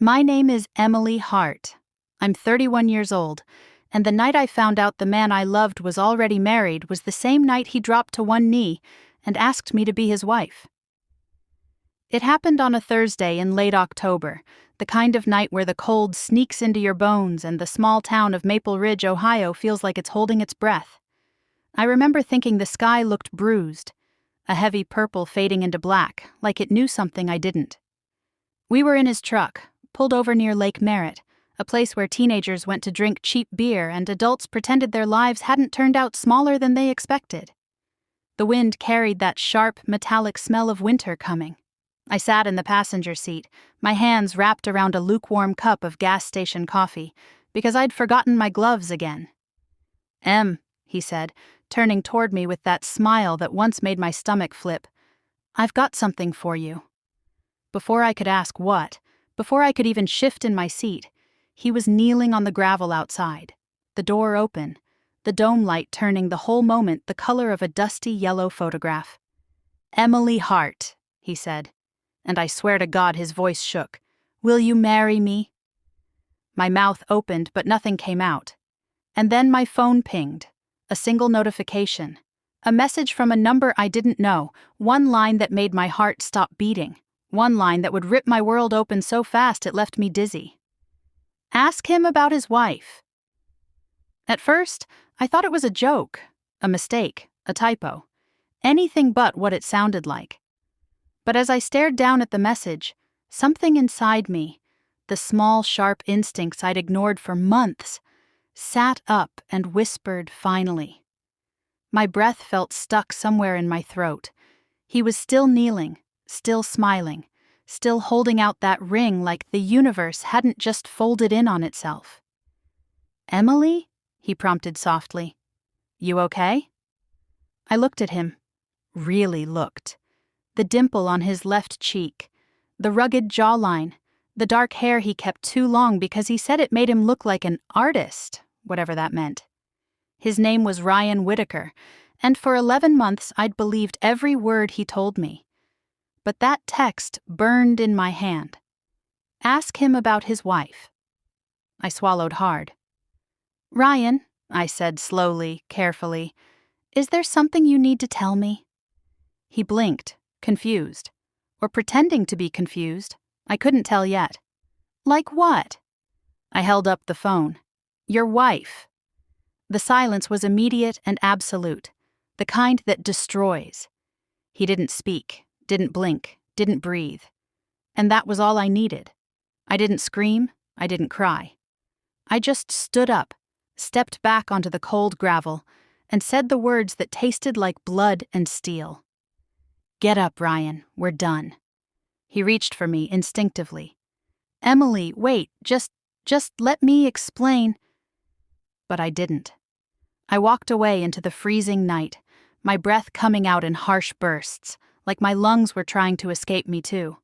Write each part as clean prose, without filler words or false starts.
My name is Emily Hart. I'm 31 years old, and the night I found out the man I loved was already married was the same night he dropped to one knee and asked me to be his wife. It happened on a Thursday in late October, the kind of night where the cold sneaks into your bones and the small town of Maple Ridge, Ohio feels like it's holding its breath. I remember thinking the sky looked bruised, a heavy purple fading into black, like it knew something I didn't. We were in his truck, pulled over near Lake Merritt, a place where teenagers went to drink cheap beer and adults pretended their lives hadn't turned out smaller than they expected. The wind carried that sharp, metallic smell of winter coming. I sat in the passenger seat, my hands wrapped around a lukewarm cup of gas station coffee, because I'd forgotten my gloves again. "Em," he said, turning toward me with that smile that once made my stomach flip, "I've got something for you." Before I could ask what, before I could even shift in my seat, he was kneeling on the gravel outside, the door open, the dome light turning the whole moment the color of a dusty yellow photograph. "Emily Hart," he said, and I swear to God his voice shook. "Will you marry me?" My mouth opened, but nothing came out. And then my phone pinged. A single notification. A message from a number I didn't know, one line that made my heart stop beating, one line that would rip my world open so fast it left me dizzy. Ask him about his wife. At first, I thought it was a joke, a mistake, a typo, anything but what it sounded like. But as I stared down at the message, something inside me, the small, sharp instincts I'd ignored for months, sat up and whispered finally. My breath felt stuck somewhere in my throat. He was still kneeling, still smiling, still holding out that ring like the universe hadn't just folded in on itself. "Emily?" he prompted softly. "You okay?" I looked at him. Really looked. The dimple on his left cheek, the rugged jawline, the dark hair he kept too long because he said it made him look like an artist, whatever that meant. His name was Ryan Whitaker, and for 11 months I'd believed every word he told me. But that text burned in my hand. Ask him about his wife. I swallowed hard. "Ryan," I said slowly, carefully, "is there something you need to tell me?" He blinked, confused. Or pretending to be confused. I couldn't tell yet. "Like what?" I held up the phone. "Your wife." The silence was immediate and absolute, the kind that destroys. He didn't speak, didn't blink, didn't breathe. And that was all I needed. I didn't scream, I didn't cry. I just stood up, stepped back onto the cold gravel, and said the words that tasted like blood and steel. "Get up, Ryan, we're done." He reached for me instinctively. "Emily, wait, just let me explain." But I didn't. I walked away into the freezing night, my breath coming out in harsh bursts, like my lungs were trying to escape me too.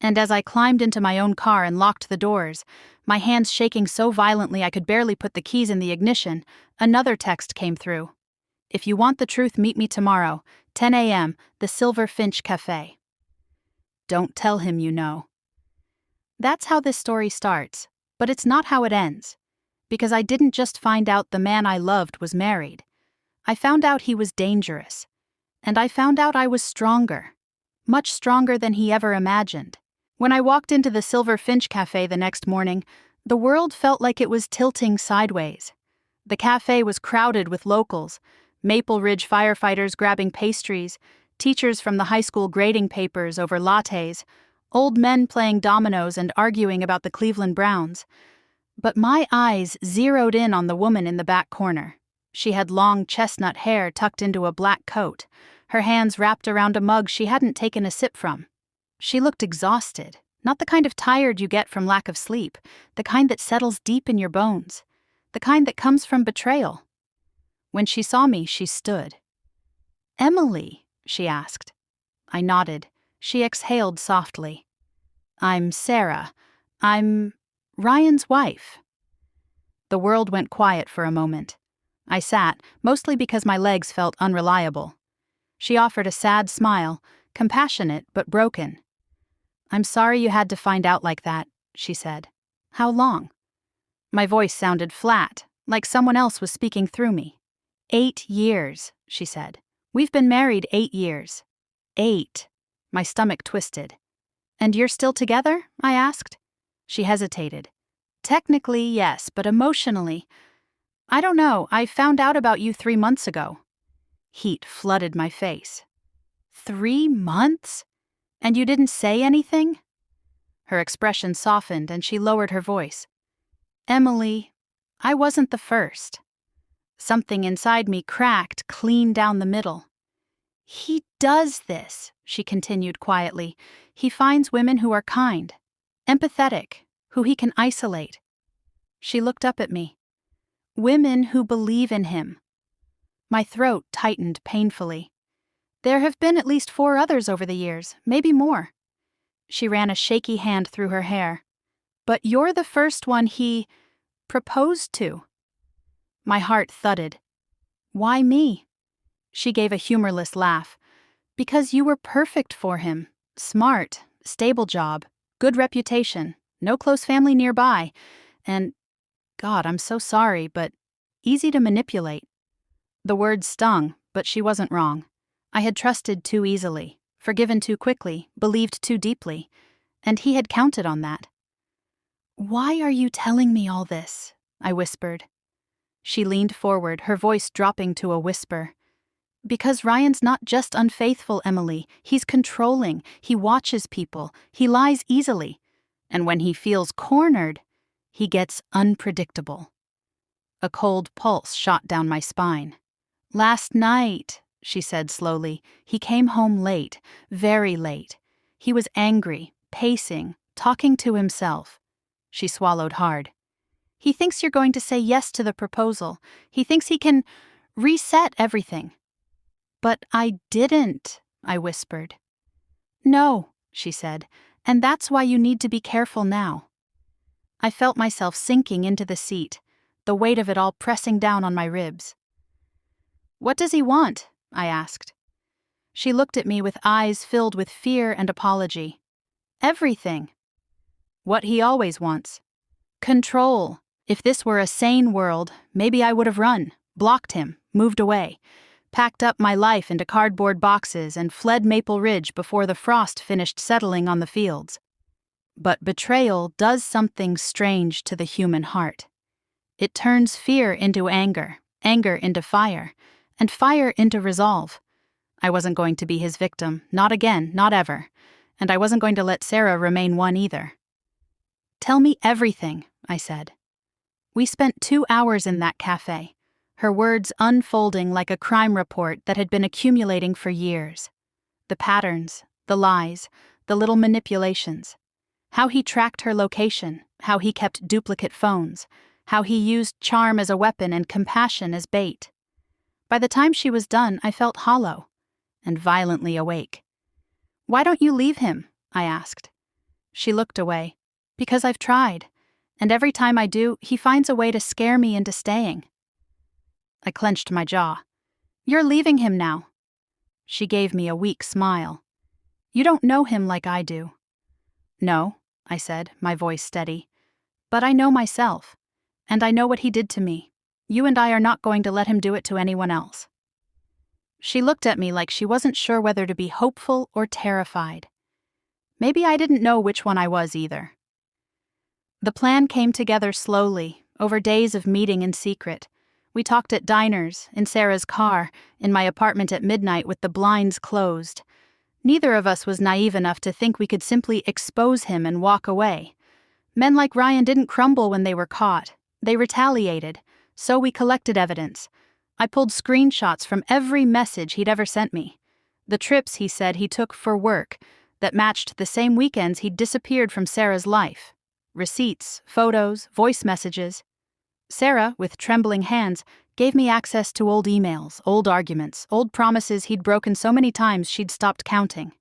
And as I climbed into my own car and locked the doors, my hands shaking so violently I could barely put the keys in the ignition, another text came through. "If you want the truth, meet me tomorrow, 10 a.m., the Silver Finch Cafe." Don't tell him you know. That's how this story starts, but it's not how it ends. Because I didn't just find out the man I loved was married. I found out he was dangerous. And I found out I was stronger. Much stronger than he ever imagined. When I walked into the Silver Finch Cafe the next morning, the world felt like it was tilting sideways. The cafe was crowded with locals, Maple Ridge firefighters grabbing pastries, teachers from the high school grading papers over lattes, old men playing dominoes and arguing about the Cleveland Browns. But my eyes zeroed in on the woman in the back corner. She had long chestnut hair tucked into a black coat, her hands wrapped around a mug she hadn't taken a sip from. She looked exhausted, not the kind of tired you get from lack of sleep, the kind that settles deep in your bones, the kind that comes from betrayal. When she saw me, she stood. "Emily?" she asked. I nodded. She exhaled softly. "I'm Sarah. I'm Ryan's wife." The world went quiet for a moment. I sat, mostly because my legs felt unreliable. She offered a sad smile, compassionate but broken. "I'm sorry you had to find out like that," she said. How long? My voice sounded flat, like someone else was speaking through me. 8 years, she said. We've been married 8 years. 8. My stomach twisted. And you're still together? I asked. She hesitated. Technically, yes, but emotionally, I don't know. I found out about you 3 months ago. Heat flooded my face. 3 months? And you didn't say anything? Her expression softened and she lowered her voice. Emily, I wasn't the first. Something inside me cracked clean down the middle. He does this, she continued quietly. He finds women who are kind, empathetic, who he can isolate. She looked up at me. Women who believe in him. My throat tightened painfully. There have been at least 4 others over the years, maybe more. She ran a shaky hand through her hair. But you're the first one he proposed to. My heart thudded. Why me? She gave a humorless laugh. Because you were perfect for him. Smart, stable job, good reputation, no close family nearby, and, God, I'm so sorry, but easy to manipulate. The words stung, but she wasn't wrong. I had trusted too easily, forgiven too quickly, believed too deeply, and he had counted on that. Why are you telling me all this? I whispered. She leaned forward, her voice dropping to a whisper. Because Ryan's not just unfaithful, Emily. He's controlling. He watches people. He lies easily. And when he feels cornered, he gets unpredictable. A cold pulse shot down my spine. Last night, she said slowly, he came home late, very late. He was angry, pacing, talking to himself. She swallowed hard. He thinks you're going to say yes to the proposal. He thinks he can reset everything. But I didn't, I whispered. No, she said, and that's why you need to be careful now. I felt myself sinking into the seat, the weight of it all pressing down on my ribs. What does he want? I asked. She looked at me with eyes filled with fear and apology. Everything. What he always wants. Control. If this were a sane world, maybe I would have run, blocked him, moved away, packed up my life into cardboard boxes and fled Maple Ridge before the frost finished settling on the fields. But betrayal does something strange to the human heart. It turns fear into anger, anger into fire, and fire into resolve. I wasn't going to be his victim, not again, not ever, and I wasn't going to let Sarah remain one either. Tell me everything, I said. We spent 2 hours in that cafe, her words unfolding like a crime report that had been accumulating for years. The patterns, the lies, the little manipulations. How he tracked her location, how he kept duplicate phones, how he used charm as a weapon and compassion as bait. By the time she was done, I felt hollow and violently awake. Why don't you leave him? I asked. She looked away. Because I've tried, and every time I do, he finds a way to scare me into staying. I clenched my jaw. You're leaving him now. She gave me a weak smile. You don't know him like I do. No, I said, my voice steady. But I know myself, and I know what he did to me. You and I are not going to let him do it to anyone else. She looked at me like she wasn't sure whether to be hopeful or terrified. Maybe I didn't know which one I was either. The plan came together slowly, over days of meeting in secret. We talked at diners, in Sarah's car, in my apartment at midnight with the blinds closed. Neither of us was naive enough to think we could simply expose him and walk away. Men like Ryan didn't crumble when they were caught. They retaliated. So we collected evidence. I pulled screenshots from every message he'd ever sent me. The trips he said he took for work that matched the same weekends he'd disappeared from Sarah's life. Receipts, photos, voice messages. Sarah, with trembling hands, gave me access to old emails, old arguments, old promises he'd broken so many times she'd stopped counting.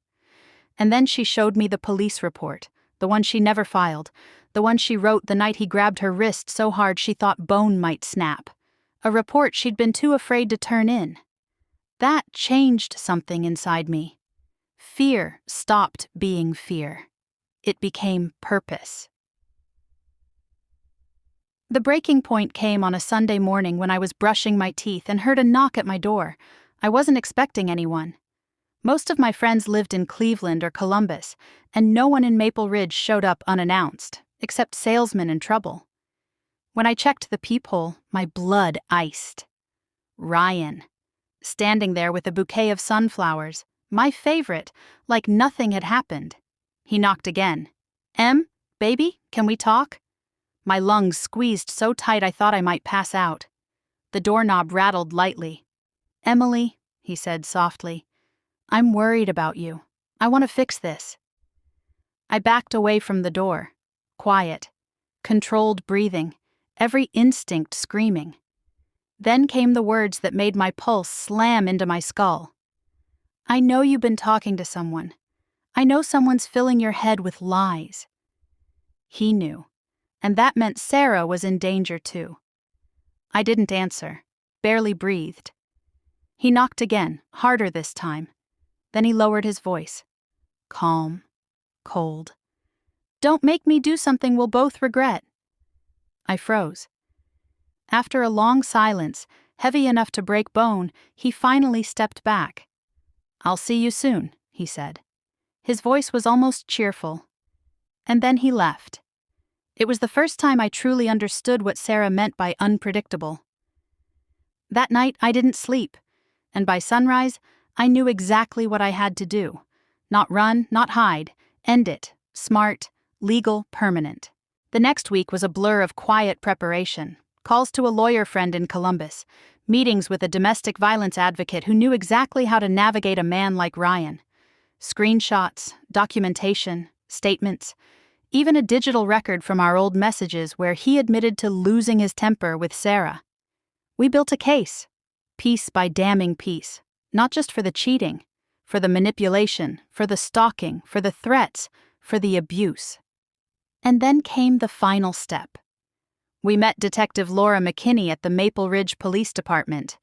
And then she showed me the police report, the one she never filed, the one she wrote the night he grabbed her wrist so hard she thought bone might snap. A report she'd been too afraid to turn in. That changed something inside me. Fear stopped being fear. It became purpose. The breaking point came on a Sunday morning when I was brushing my teeth and heard a knock at my door. I wasn't expecting anyone. Most of my friends lived in Cleveland or Columbus, and no one in Maple Ridge showed up unannounced, except salesmen in trouble. When I checked the peephole, my blood iced. Ryan, standing there with a bouquet of sunflowers, my favorite, like nothing had happened. He knocked again. "Em, baby, can we talk?" My lungs squeezed so tight I thought I might pass out. The doorknob rattled lightly. "Emily," he said softly, "I'm worried about you. I want to fix this." I backed away from the door. Quiet. Controlled breathing. Every instinct screaming. Then came the words that made my pulse slam into my skull. "I know you've been talking to someone. I know someone's filling your head with lies." He knew. And that meant Sarah was in danger too. I didn't answer, barely breathed. He knocked again, harder this time. Then he lowered his voice. Calm, cold. "Don't make me do something we'll both regret." I froze. After a long silence, heavy enough to break bone, he finally stepped back. "I'll see you soon," he said. His voice was almost cheerful. And then he left. It was the first time I truly understood what Sarah meant by unpredictable. That night I didn't sleep, and by sunrise I knew exactly what I had to do. Not run, not hide, end it, smart, legal, permanent. The next week was a blur of quiet preparation, calls to a lawyer friend in Columbus, meetings with a domestic violence advocate who knew exactly how to navigate a man like Ryan. Screenshots, documentation, statements, even a digital record from our old messages where he admitted to losing his temper with Sarah. We built a case, piece by damning piece, not just for the cheating, for the manipulation, for the stalking, for the threats, for the abuse. And then came the final step. We met Detective Laura McKinney at the Maple Ridge Police Department,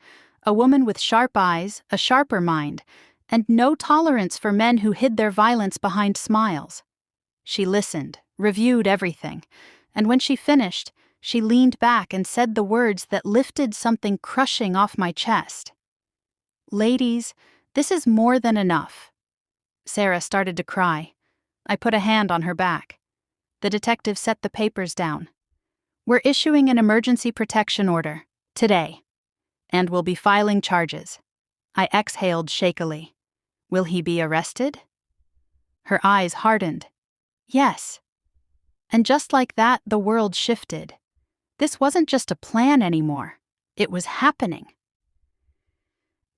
a woman with sharp eyes, a sharper mind, and no tolerance for men who hid their violence behind smiles. She listened, reviewed everything, and when she finished, she leaned back and said the words that lifted something crushing off my chest. "Ladies, this is more than enough." Sarah started to cry. I put a hand on her back. The detective set the papers down. "We're issuing an emergency protection order, today, and we'll be filing charges." I exhaled shakily. "Will he be arrested?" Her eyes hardened. "Yes." And just like that, the world shifted. This wasn't just a plan anymore. It was happening.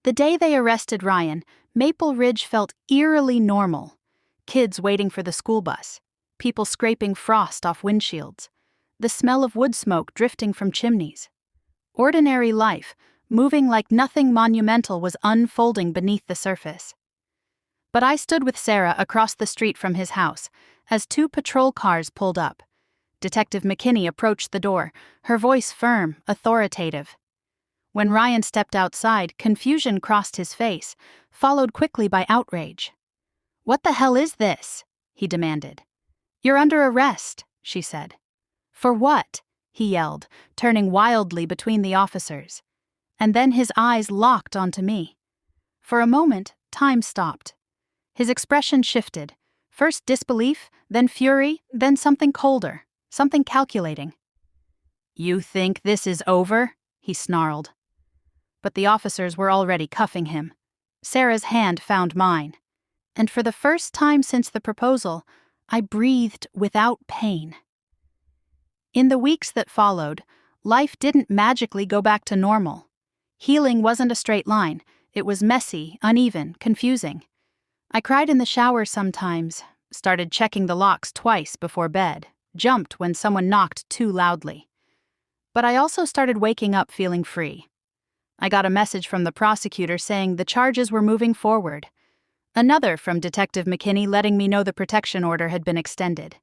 The day they arrested Ryan, Maple Ridge felt eerily normal. Kids waiting for the school bus, people scraping frost off windshields, the smell of wood smoke drifting from chimneys. Ordinary life, moving like nothing monumental was unfolding beneath the surface. But I stood with Sarah across the street from his house as two patrol cars pulled up. Detective McKinney approached the door, her voice firm, authoritative. When Ryan stepped outside, confusion crossed his face, followed quickly by outrage. "What the hell is this?" he demanded. "You're under arrest," she said. "For what?" he yelled, turning wildly between the officers. And then his eyes locked onto me. For a moment, time stopped. His expression shifted, first disbelief, then fury, then something colder, something calculating. "You think this is over?" he snarled. But the officers were already cuffing him. Sarah's hand found mine. And for the first time since the proposal, I breathed without pain. In the weeks that followed, life didn't magically go back to normal. Healing wasn't a straight line. It was messy, uneven, confusing. I cried in the shower sometimes, started checking the locks twice before bed, jumped when someone knocked too loudly. But I also started waking up feeling free. I got a message from the prosecutor saying the charges were moving forward. Another from Detective McKinney letting me know the protection order had been extended.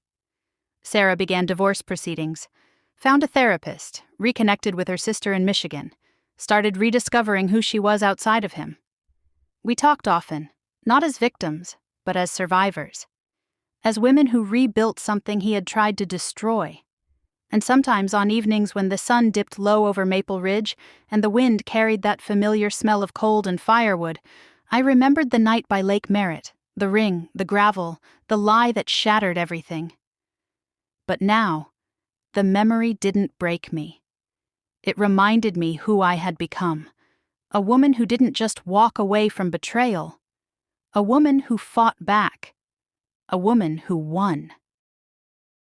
Sarah began divorce proceedings, found a therapist, reconnected with her sister in Michigan, started rediscovering who she was outside of him. We talked often, not as victims, but as survivors. As women who rebuilt something he had tried to destroy. And sometimes on evenings when the sun dipped low over Maple Ridge and the wind carried that familiar smell of cold and firewood, I remembered the night by Lake Merritt, the ring, the gravel, the lie that shattered everything. But now, the memory didn't break me. It reminded me who I had become. A woman who didn't just walk away from betrayal. A woman who fought back. A woman who won.